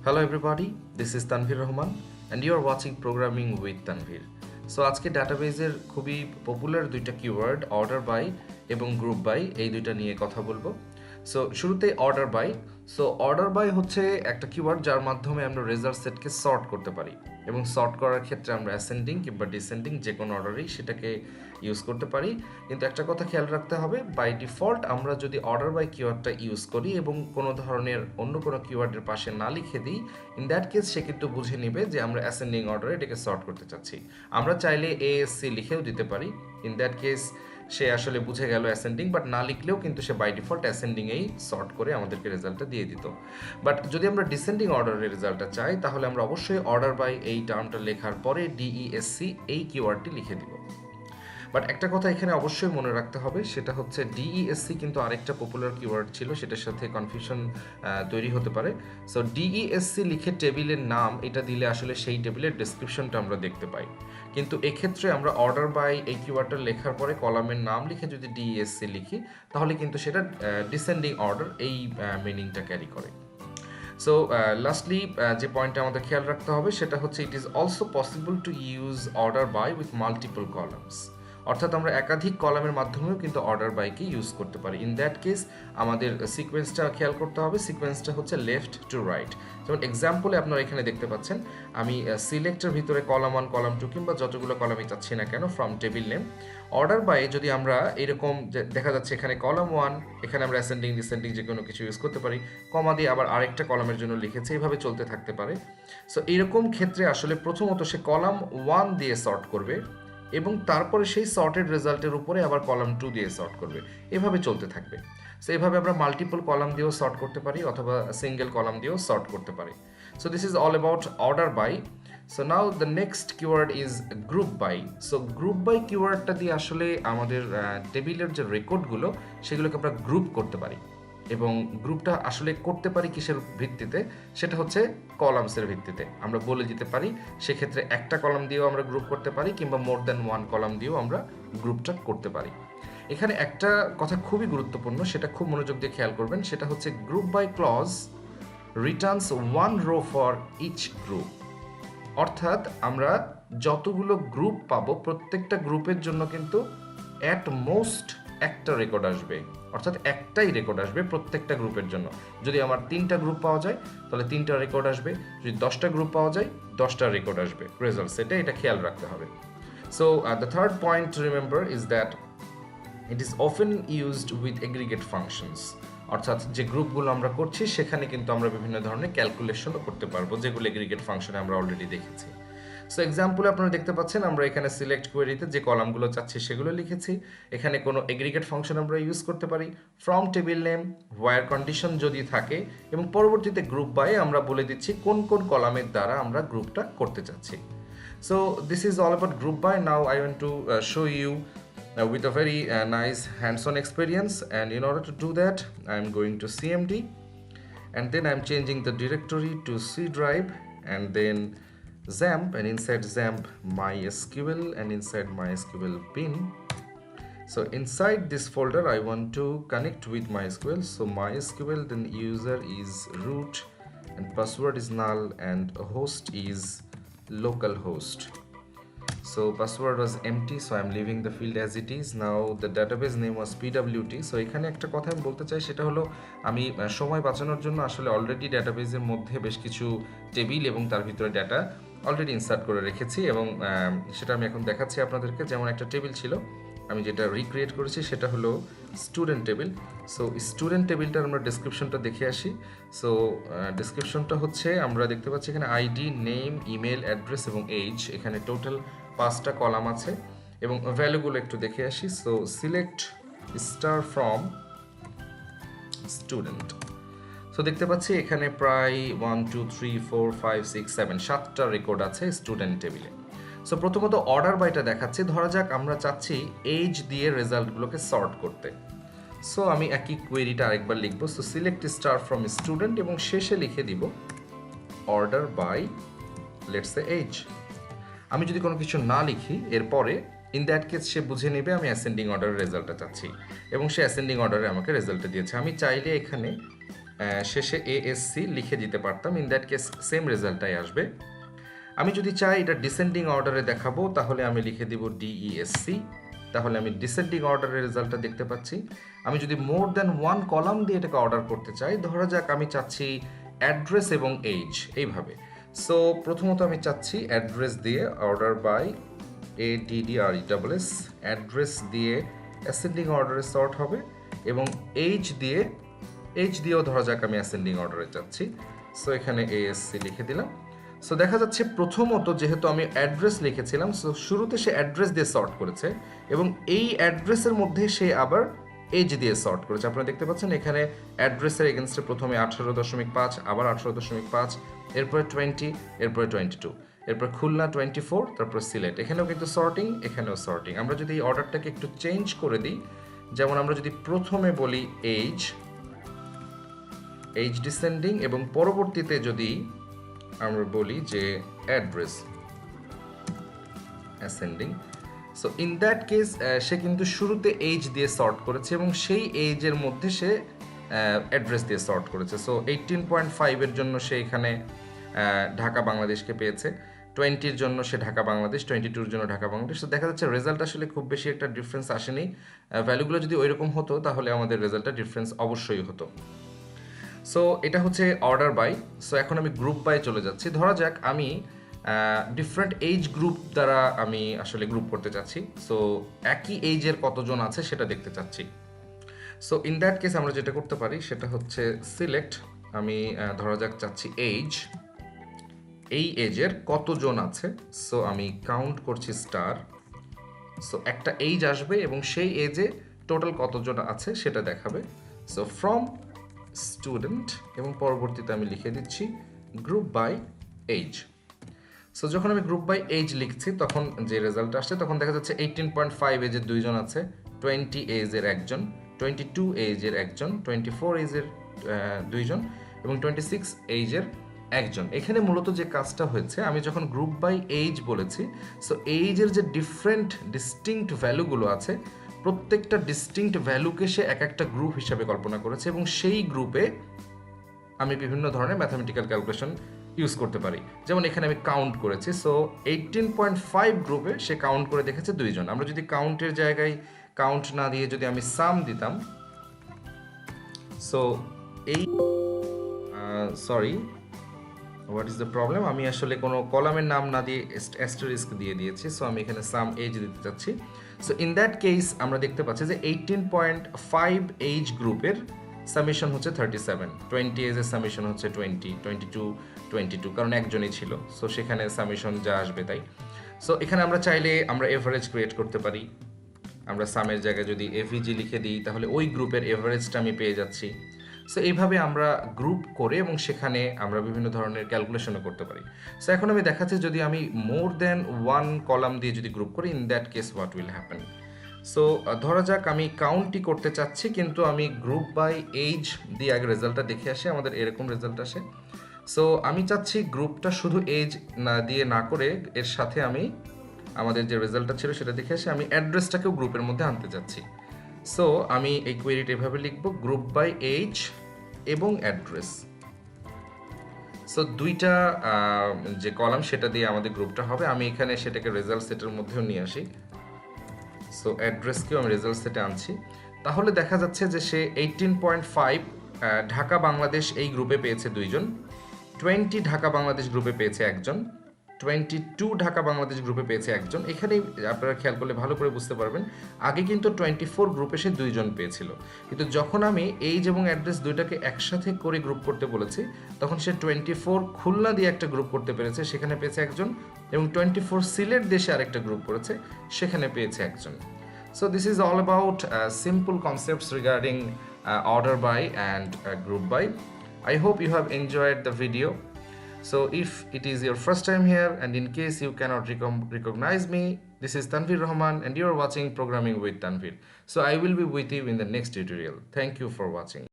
Hello everybody, this is Tanvir Rahman and you are watching Programming with Tanvir. So আজকে ডাটাবেজের খুবই popular দুইটা keyword order by এবং group by এই দুইটা নিয়ে কথা বলবো। সো শুরুতে order by. So order by হচ্ছে একটা কিওয়ার্ড যার মাধ্যমে আমরা রেজাল্ট সেটকে সর্ট করতে পারি এবং সর্ট করার ক্ষেত্রে আমরা অ্যাসেন্ডিং কিংবা ডিসেন্ডিং যে কোনো অর্ডারেই সেটাকে ইউজ করতে পারি। কিন্তু একটা কথা খেয়াল রাখতে হবে, বাই ডিফল্ট আমরা যদি অর্ডার বাই কিওয়ার্ডটা ইউজ করি এবং কোনো ধরনের অন্য কোনো কিওয়ার্ডের পাশে না লিখে দিই, ইন দ্যাট কেস সে কিন্তু বুঝে নেবে যে আমরা অ্যাসেন্ডিং অর্ডারে এটাকে সর্ট করতে চাচ্ছি। আমরা চাইলে এএসসি লিখেও দিতে পারি, ইন দ্যাট কেস সে আসলে বুঝে গেল অ্যাসেন্ডিং, বাট না লিখলেও কিন্তু সে বাই ডিফল্ট অ্যাসেন্ডিংয়েই সর্ট করে আমাদেরকে রেজাল্টটা দিয়ে দিত। বাট যদি আমরা ডিসেন্ডিং অর্ডারের রেজাল্টটা চাই তাহলে আমরা অবশ্যই অর্ডার বাই এই টার্মটা লেখার পরে ডিইএসসি এই কিওয়ার্ডটি লিখে দিব। বাট একটা কথা এখানে অবশ্যই মনে রাখতে হবে, সেটা হচ্ছে ডিইএসসি কিন্তু আরেকটা পপুলার কিওয়ার্ড ছিল, সেটার সাথে কনফিউশন তৈরি হতে পারে। সো ডিইএসসি লিখে টেবিলের নাম এটা দিলে আসলে সেই টেবিলের ডেসক্রিপশনটা আমরা দেখতে পাই, কিন্তু এক্ষেত্রে আমরা অর্ডার বাই এই কিওয়ার্ডটা লেখার পরে কলামের নাম লিখে যদি ডিইএসসি লিখি তাহলে কিন্তু সেটা ডিসেন্ডিং অর্ডার এই মিনিংটা ক্যারি করে। সো লাস্টলি যে পয়েন্টটা আমাদের খেয়াল রাখতে হবে সেটা হচ্ছে it is also possible to use order by with multiple columns, অর্থাৎ আমরা একাধিক কলামের মাধ্যমেও কিন্তু অর্ডার বাইকে ইউজ করতে পারি। ইন দ্যাট কেস আমাদের সিকোয়েন্সটা খেয়াল করতে হবে, সিকোয়েন্সটা হচ্ছে লেফট টু রাইট। যেমন এক্সাম্পলে আপনারা এখানে দেখতে পাচ্ছেন আমি সিলেক্টের ভিতরে কলাম 1 কলাম 2 কিংবা যতগুলো কলামই চাচ্ছি না কেন from table name, order by যদি আমরা এরকম দেখা যাচ্ছে এখানে কলাম 1, এখানে আমরা অ্যাসেন্ডিং ডিসেন্ডিং যে কোনো কিছু ইউজ করতে পারি, কমা দিয়ে আবার আরেকটা কলামের জন্য লিখেছে, এইভাবে চলতে থাকতে পারে। সো এরকম ক্ষেত্রে আসলে প্রথমত সে কলাম 1 দিয়ে সর্ট করবে এবং তারপরে সেই সর্টেড রেজাল্টের উপরে আবার কলাম 2 দিয়ে সর্ট করবে, এভাবে চলতে থাকবে। সো এভাবে আমরা মাল্টিপল কলাম দিয়েও সর্ট করতে পারি অথবা সিঙ্গেল কলাম দিয়েও সর্ট করতে পারি। So this is all about order by. So now the next keyword is group by. So group by কিওয়ার্ডটা দিয়ে আসলে আমাদের টেবিলের যে রেকর্ডগুলো সেগুলোকে আমরা গ্রুপ করতে পারি, এবং গ্রুপটা আসলে করতে পারি কিসের ভিত্তিতে, সেটা হচ্ছে কলামসের ভিত্তিতে। আমরা বলে দিতে পারি সেক্ষেত্রে একটা কলাম দিয়েও আমরা গ্রুপ করতে পারি কিংবা মোর দ্যান 1 কলাম দিয়েও আমরা গ্রুপটা করতে পারি। এখানে একটা কথা খুবই গুরুত্বপূর্ণ, সেটা খুব মনোযোগ দিয়ে খেয়াল করবেন, সেটা হচ্ছে group by clause returns 1 row for each group. অর্থাৎ আমরা যতগুলো গ্রুপ পাবো প্রত্যেকটা গ্রুপের জন্য কিন্তু অ্যাট মোস্ট একটা রেকর্ড আসবে, অর্থাৎ একটাই রেকর্ড আসবে প্রত্যেকটা গ্রুপের জন্য। যদি আমার 3টা গ্রুপ পাওয়া যায় তাহলে 3টা রেকর্ড আসবে, যদি 10টা গ্রুপ পাওয়া যায় 10টা রেকর্ড আসবে রেজাল্ট সেটে, এটা খেয়াল রাখতে হবে। So the third point to remember is that it is often used with aggregate functions, অর্থাৎ যে গ্রুপগুলো আমরা করছি সেখানে কিন্তু আমরা বিভিন্ন ধরনের ক্যালকুলেশনও করতে পারবো, যেগুলো এগ্রিগেট ফাংশনে আমরা অলরেডি দেখেছি। সো এক্সাম্পলে আপনারা দেখতে পাচ্ছেন আমরা এখানে সিলেক্ট কোয়েরিতে যে কলামগুলো চাচ্ছি সেগুলো লিখেছি। এখানে কোনো এগ্রিগেট ফাংশন আমরা ইউজ করতে পারি, from table name, where condition যদি থাকে, এবং পরবর্তীতে গ্রুপ বাই আমরা বলে দিচ্ছি কোন কোন কলামের দ্বারা আমরা গ্রুপটা করতে চাচ্ছি। So this is all about group by. Now I want to show you with a very nice hands-on experience, and in order to do that I'm going to CMD and then I'm changing the directory to C drive and then XAMPP, and inside XAMPP MySQL, and inside MySQL bin. So inside this folder I want to connect with MySQL. So MySQL, then user is root and password is null and host is localhost. So password was empty, so I'm leaving the field as it is. Now the database name was pwt. So এখানে একটা কথা আমি বলতে চাই, সেটা হলো আমি সময় বাঁচানোর জন্য আসলে অলরেডি ডাটাবেজের মধ্যে বেশ কিছু টেবিল এবং তার ভিতরে ডাটা অলরেডি ইনসার্ট করে রেখেছি, এবং সেটা আমি এখন দেখাচ্ছি আপনাদেরকে। যেমন একটা টেবিল ছিল, আমি যেটা রিক্রিয়েট করেছি সেটা হলো স্টুডেন্ট টেবিল। সো স্টুডেন্ট টেবিলটার আমরা ডেসক্রিপশনটা দেখে আসি। সো ডেসক্রিপশনটা হচ্ছে আমরা দেখতে পাচ্ছি এখানে আইডি, নেম, ইমেল অ্যাড্রেস এবং এজ, এখানে টোটাল 5টা কলাম আছে, এবং ভ্যালুগুলো একটু দেখে আসি। So select star from student. So দেখতে পাচ্ছি এখানে প্রায় 1 2 3 4 5 6 7 7টা রেকর্ড আছে স্টুডেন্ট টেবিলে। সো প্রথমত অর্ডার বাইটা দেখাচ্ছি। ধরা যাক আমরা চাচ্ছি এজ দিয়ে রেজাল্টগুলোকে সর্ট করতে। সো আমি একই কোয়েরিটা আরেকবার লিখবো। So select star from student এবং শেষে লিখে দিব order by let's say age. আমি যদি কোনো কিছু না লিখি এরপরে, ইন দ্যাট কেস সে বুঝে নেবে আমি অ্যাসেন্ডিং অর্ডারের রেজাল্টটা চাচ্ছি, এবং সে অ্যাসেন্ডিং অর্ডারে আমাকে রেজাল্টটা দিয়েছে। আমি চাইলে এখানে শেষে এএসসি লিখে দিতে পারতাম, ইন দ্যাট কেস সেম রেজাল্টটাই আসবে। আমি যদি চাই এটা ডিসেন্ডিং অর্ডারে দেখাবো, তাহলে আমি লিখে দিব ডিইএসসি, তাহলে আমি ডিসেন্ডিং অর্ডারের রেজাল্টটা দেখতে পাচ্ছি। আমি যদি মোর দ্যান ওয়ান কলাম দিয়ে এটাকে অর্ডার করতে চাই, ধরা যাক আমি চাচ্ছি অ্যাড্রেস এবং এইজ, এইভাবে। সো প্রথমত আমি চাচ্ছি অ্যাড্রেস দিয়ে অর্ডার বাই ADDRESS, অ্যাড্রেস দিয়ে অ্যাসেন্ডিং অর্ডারে সর্ট হবে, এবং এইজ দিয়েও ধরা যাক আমি অ্যাসেন্ডিং অর্ডারে চাচ্ছি। সো এখানে ASC লিখে দিলাম। সো দেখা যাচ্ছে প্রথমত যেহেতু আমি অ্যাড্রেস লিখেছিলাম, সো শুরুতে সে অ্যাড্রেস দিয়ে সর্ট করেছে, এবং এই অ্যাড্রেসের মধ্যে সে আবার এজ দিয়ে সর্ট করেছে। আপনারা দেখতে পাচ্ছেন এখানে অ্যাড্রেসের এগেনস্টে প্রথমে 18.5, আবার 18.5, এরপরে 20, এরপরে 22, এরপর খুলনা 24, তারপর সিলেট। এখানেও কিন্তু সর্টিং, এখানেও সর্টিং। আমরা যদি এই অর্ডারটাকে একটু চেঞ্জ করে দিই, যেমন আমরা যদি প্রথমে বলি এইজ ডিসেন্ডিং, এবং পরবর্তীতে যদি আমরা বলি যে address ascending, so in that case সে কিন্তু শুরুতে এইজ দিয়ে সর্ট করেছে, এবং সেই এইজের মধ্যে সে অ্যাড্রেস দিয়ে সর্ট করেছে। সো 18.5 এর জন্য সে এখানে ঢাকা বাংলাদেশকে পেয়েছে, 20-র জন্য সে ঢাকা বাংলাদেশ, 22-র জন্য ঢাকা বাংলাদেশ। তো দেখা যাচ্ছে রেজাল্ট আসলে খুব বেশি একটা ডিফারেন্স আসেনি। ভ্যালুগুলো যদি ওইরকম হতো তাহলে আমাদের রেজাল্টটা ডিফারেন্স অবশ্যই হতো। সো এটা হচ্ছে অর্ডার বাই। সো এখন আমি গ্রুপ বাই চলে যাচ্ছি। ধরা যাক আমি ডিফারেন্ট এইজ গ্রুপ দ্বারা আমি আসলে গ্রুপ করতে চাচ্ছি। সো একই এইজের কতজন আছে সেটা দেখতে চাচ্ছি। সো ইন দ্যাট কেস আমরা যেটা করতে পারি সেটা হচ্ছে সিলেক্ট, আমি ধরা যাক চাচ্ছি এইজ, এই এজের কতজন আছে। সো আমি কাউন্ট করছি স্টার। সো একটা এইজ আসবে এবং সেই এজে টোটাল কতজন আছে সেটা দেখাবে। সো ফ্রম স্টুডেন্ট, এবং পরবর্তীতে আমি লিখে দিচ্ছি গ্রুপ বাই এইজ। সো যখন আমি গ্রুপ বাই এইজ লিখছি তখন যে রেজাল্ট আসছে, তখন দেখা যাচ্ছে 18.5 এজের 2জন আছে, 20 এজের একজন, 22 এজের একজন, 24 এজের 2জন, এবং 26 এজের একজন। এখানে মূলত যে কাজটা হয়েছে, আমি যখন গ্রুপ বাই এইজ বলেছি, সো এইজের যে ডিফারেন্ট ডিস্টিংক্ট ভ্যালুগুলো আছে, প্রত্যেকটা ডিস্টিংক্ট ভ্যালুকে সে এক একটা গ্রুপ হিসাবে কল্পনা করেছে, এবং সেই গ্রুপে আমি বিভিন্ন ধরনের ম্যাথামেটিক্যাল ক্যালকুলেশন ইউজ করতে পারি। যেমন এখানে আমি কাউন্ট করেছি, সো 18.5 গ্রুপে সে কাউন্ট করে দেখেছে 2জন। আমরা যদি কাউন্টের জায়গায় কাউন্ট না দিয়ে যদি আমি সাম দিতাম, সো এই sorry, what is the problem, আমি আসলে কোনো কলামের নাম না দিয়ে অ্যাস্টারিস্ক দিয়ে দিয়েছি। সো আমি এখানে সাম এজ দিতে চাচ্ছি। সো ইন দ্যাট কেস আমরা দেখতে পাচ্ছি যে 18.5 এইজ গ্রুপের সামেশন হচ্ছে 37, 20 এজের সামেশন হচ্ছে 20, 22, কারণ একজনই ছিল। সো সেখানে সামেশন যা আসবে তাই। সো এখানে আমরা চাইলে আমরা এভারেজ ক্রিয়েট করতে পারি। আমরা সামের জায়গায় যদি এভিজি লিখে দিই তাহলে ওই গ্রুপের এভারেজটা আমি পেয়ে যাচ্ছি। সো এইভাবে আমরা গ্রুপ করে এবং সেখানে আমরা বিভিন্ন ধরনের ক্যালকুলেশনও করতে পারি। সো এখন আমি দেখাচ্ছি যদি আমি মোর দ্যান ওয়ান কলাম দিয়ে যদি গ্রুপ করি, in that case what will happen. So ধরা যাক আমি কাউন্টই করতে চাচ্ছি, কিন্তু আমি গ্রুপ বাই এইজ দিয়ে আগে রেজাল্টটা দেখে আসি, আমাদের এরকম রেজাল্ট আসে। সো আমি চাচ্ছি গ্রুপটা শুধু এজ না দিয়ে না করে এর সাথে আমি আমাদের যে রেজাল্টটা ছিল সেটা দেখে আসি, আমি অ্যাড্রেসটাকেও গ্রুপের মধ্যে আনতে চাচ্ছি। সো আমি এই কোয়েরিটা এভাবে লিখব, গ্রুপ বাই এইজ এবং অ্যাড্রেস। সো দুইটা যে কলাম সেটা দিয়ে আমাদের গ্রুপটা হবে। আমি এখানে সেটাকে রেজাল্ট সেটের মধ্যেও নিয়ে আসি। সো অ্যাড্রেসকেও আমি রেজাল্ট সেটে আনছি। তাহলে দেখা যাচ্ছে যে সে 18.5 ঢাকা বাংলাদেশ এই গ্রুপে পেয়েছে 2জন, 20 ঢাকা বাংলাদেশ গ্রুপে পেয়েছে একজন, 22 ঢাকা বাংলাদেশ গ্রুপে পেয়েছে একজন। এখানেই আপনারা খেয়াল করলে ভালো করে বুঝতে পারবেন, আগে কিন্তু 24 গ্রুপে সে 2জন পেয়েছিল, কিন্তু যখন আমি এইজ এবং অ্যাড্রেস দুইটাকে একসাথে করে গ্রুপ করতে বলেছি, তখন সে 24 খুলনা দিয়ে একটা গ্রুপ করতে পেরেছে, সেখানে পেয়েছে একজন, এবং 24 সিলেট দেশে আরেকটা গ্রুপ করেছে, সেখানে পেয়েছে একজন। So this is all about simple concepts regarding order by and group by. I hope you have enjoyed the video. So if it is your first time here and in case you cannot recognize me, this is Tanvir Rahman and you are watching Programming with Tanvir. So I will be with you in the next tutorial. Thank you for watching.